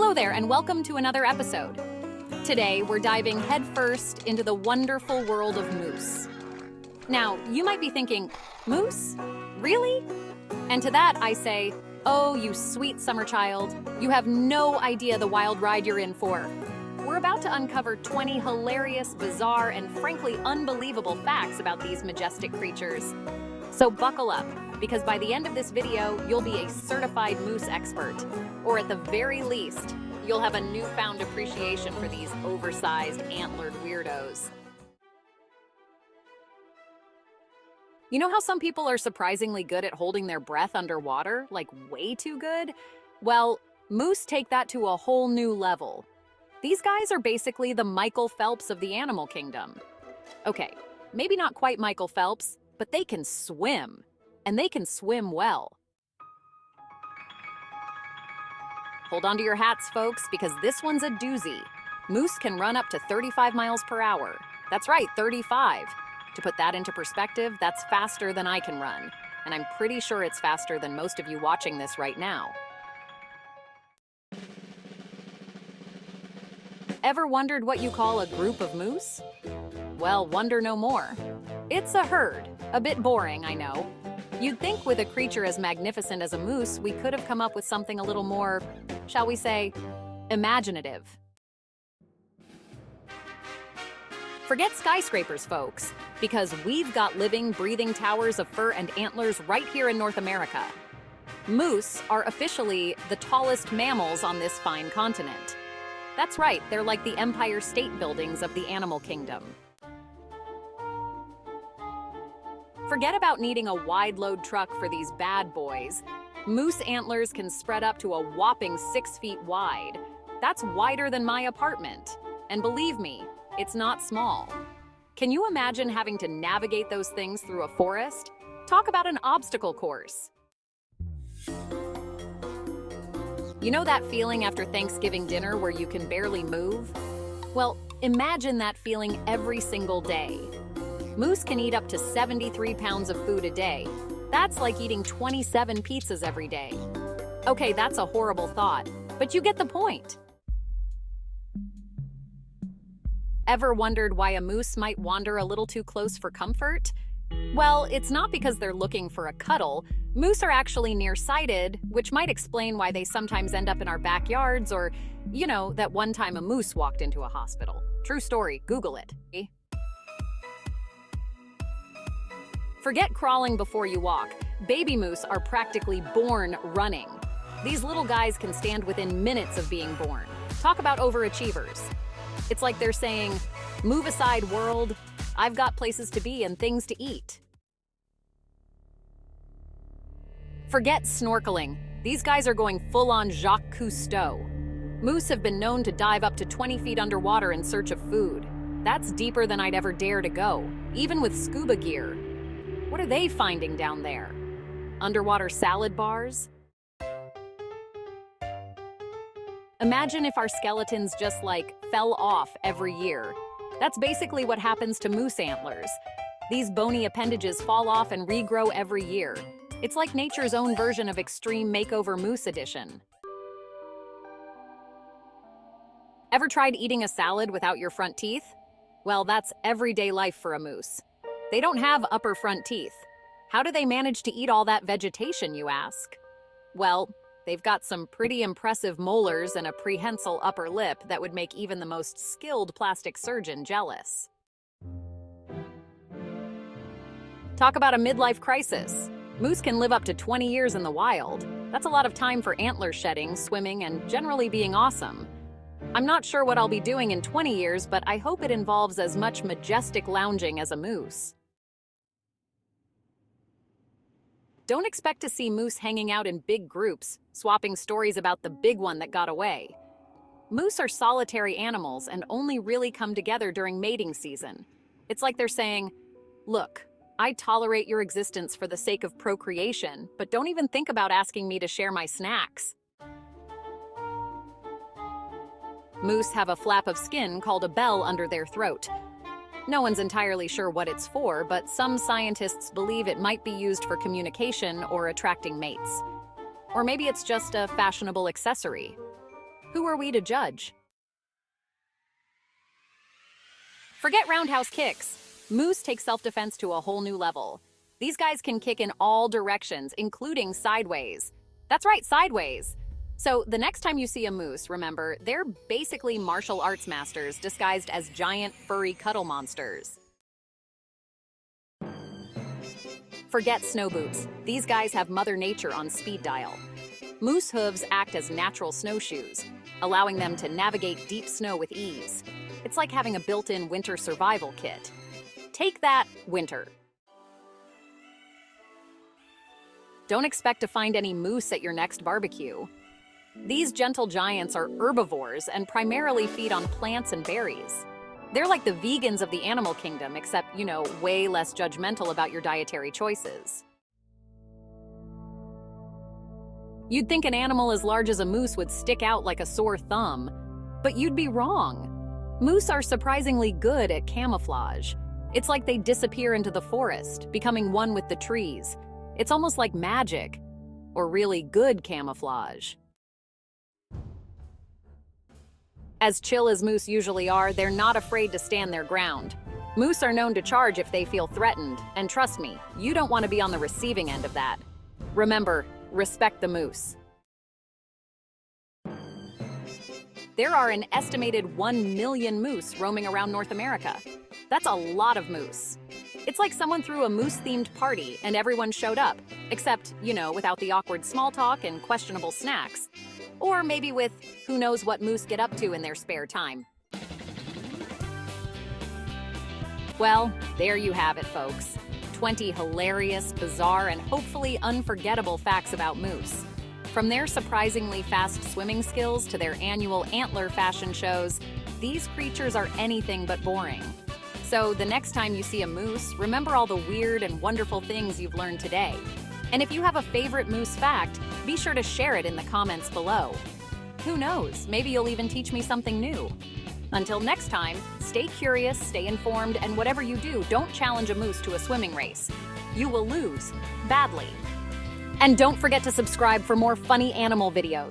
Hello there, and welcome to another episode. Today, we're diving headfirst into the wonderful world of moose. Now, you might be thinking, moose? Really? And to that, I say, oh, you sweet summer child, you have no idea the wild ride you're in for. We're about to uncover 20 hilarious, bizarre, and frankly unbelievable facts about these majestic creatures. So buckle up, because by the end of this video, you'll be a certified moose expert. Or at the very least, you'll have a newfound appreciation for these oversized, antlered weirdos. You know how some people are surprisingly good at holding their breath underwater, like way too good? Well, moose take that to a whole new level. These guys are basically the Michael Phelps of the animal kingdom. Okay, maybe not quite Michael Phelps, but they can swim, and they can swim well. Hold on to your hats, folks, because this one's a doozy. Moose can run up to 35 miles per hour. That's right, 35. To put that into perspective, that's faster than I can run, and I'm pretty sure it's faster than most of you watching this right now. Ever wondered what you call a group of moose? Well, wonder no more. It's a herd. A bit boring, I know. You'd think with a creature as magnificent as a moose, we could have come up with something a little more, shall we say, imaginative. Forget skyscrapers, folks, because we've got living, breathing towers of fur and antlers right here in North America. Moose are officially the tallest mammals on this fine continent. That's right, they're like the Empire State Buildings of the animal kingdom. Forget about needing a wide-load truck for these bad boys. Moose antlers can spread up to a whopping 6 feet wide. That's wider than my apartment. And believe me, it's not small. Can you imagine having to navigate those things through a forest? Talk about an obstacle course. You know that feeling after Thanksgiving dinner where you can barely move? Well, imagine that feeling every single day. Moose can eat up to 73 pounds of food a day. That's like eating 27 pizzas every day. Okay, that's a horrible thought, but you get the point. Ever wondered why a moose might wander a little too close for comfort? Well, it's not because they're looking for a cuddle. Moose are actually nearsighted, which might explain why they sometimes end up in our backyards or, you know, that one time a moose walked into a hospital. True story, Google it. Forget crawling before you walk. Baby moose are practically born running. These little guys can stand within minutes of being born. Talk about overachievers. It's like they're saying, move aside, world. I've got places to be and things to eat. Forget snorkeling. These guys are going full-on Jacques Cousteau. Moose have been known to dive up to 20 feet underwater in search of food. That's deeper than I'd ever dare to go, even with scuba gear. What are they finding down there? Underwater salad bars? Imagine if our skeletons just fell off every year. That's basically what happens to moose antlers. These bony appendages fall off and regrow every year. It's like nature's own version of Extreme Makeover Moose Edition. Ever tried eating a salad without your front teeth? Well, that's everyday life for a moose. They don't have upper front teeth. How do they manage to eat all that vegetation, you ask? Well, they've got some pretty impressive molars and a prehensile upper lip that would make even the most skilled plastic surgeon jealous. Talk about a midlife crisis. Moose can live up to 20 years in the wild. That's a lot of time for antler shedding, swimming, and generally being awesome. I'm not sure what I'll be doing in 20 years, but I hope it involves as much majestic lounging as a moose. Don't expect to see moose hanging out in big groups, swapping stories about the big one that got away. Moose are solitary animals and only really come together during mating season. It's like they're saying, look, I tolerate your existence for the sake of procreation, but don't even think about asking me to share my snacks. Moose have a flap of skin called a bell under their throat. No one's entirely sure what it's for, but some scientists believe it might be used for communication or attracting mates. Or maybe it's just a fashionable accessory. Who are we to judge? Forget roundhouse kicks. Moose take self-defense to a whole new level. These guys can kick in all directions, including sideways. That's right, sideways. So the next time you see a moose, remember, they're basically martial arts masters disguised as giant furry cuddle monsters. Forget snow boots. These guys have Mother Nature on speed dial. Moose hooves act as natural snowshoes, allowing them to navigate deep snow with ease. It's like having a built-in winter survival kit. Take that, winter. Don't expect to find any moose at your next barbecue. These gentle giants are herbivores and primarily feed on plants and berries. They're like the vegans of the animal kingdom, except, way less judgmental about your dietary choices. You'd think an animal as large as a moose would stick out like a sore thumb, but you'd be wrong. Moose are surprisingly good at camouflage. It's like they disappear into the forest, becoming one with the trees. It's almost like magic, or really good camouflage. As chill as moose usually are, they're not afraid to stand their ground. Moose are known to charge if they feel threatened, and trust me, you don't want to be on the receiving end of that. Remember, respect the moose. There are an estimated 1 million moose roaming around North America. That's a lot of moose. It's like someone threw a moose-themed party and everyone showed up, except, without the awkward small talk and questionable snacks. Or maybe with who knows what moose get up to in their spare time. Well, there you have it, folks. 20 hilarious, bizarre, and hopefully unforgettable facts about moose. From their surprisingly fast swimming skills to their annual antler fashion shows, these creatures are anything but boring. So the next time you see a moose, remember all the weird and wonderful things you've learned today. And if you have a favorite moose fact, be sure to share it in the comments below. Who knows, maybe you'll even teach me something new. Until next time, stay curious, stay informed, and whatever you do, don't challenge a moose to a swimming race. You will lose, badly. And don't forget to subscribe for more funny animal videos.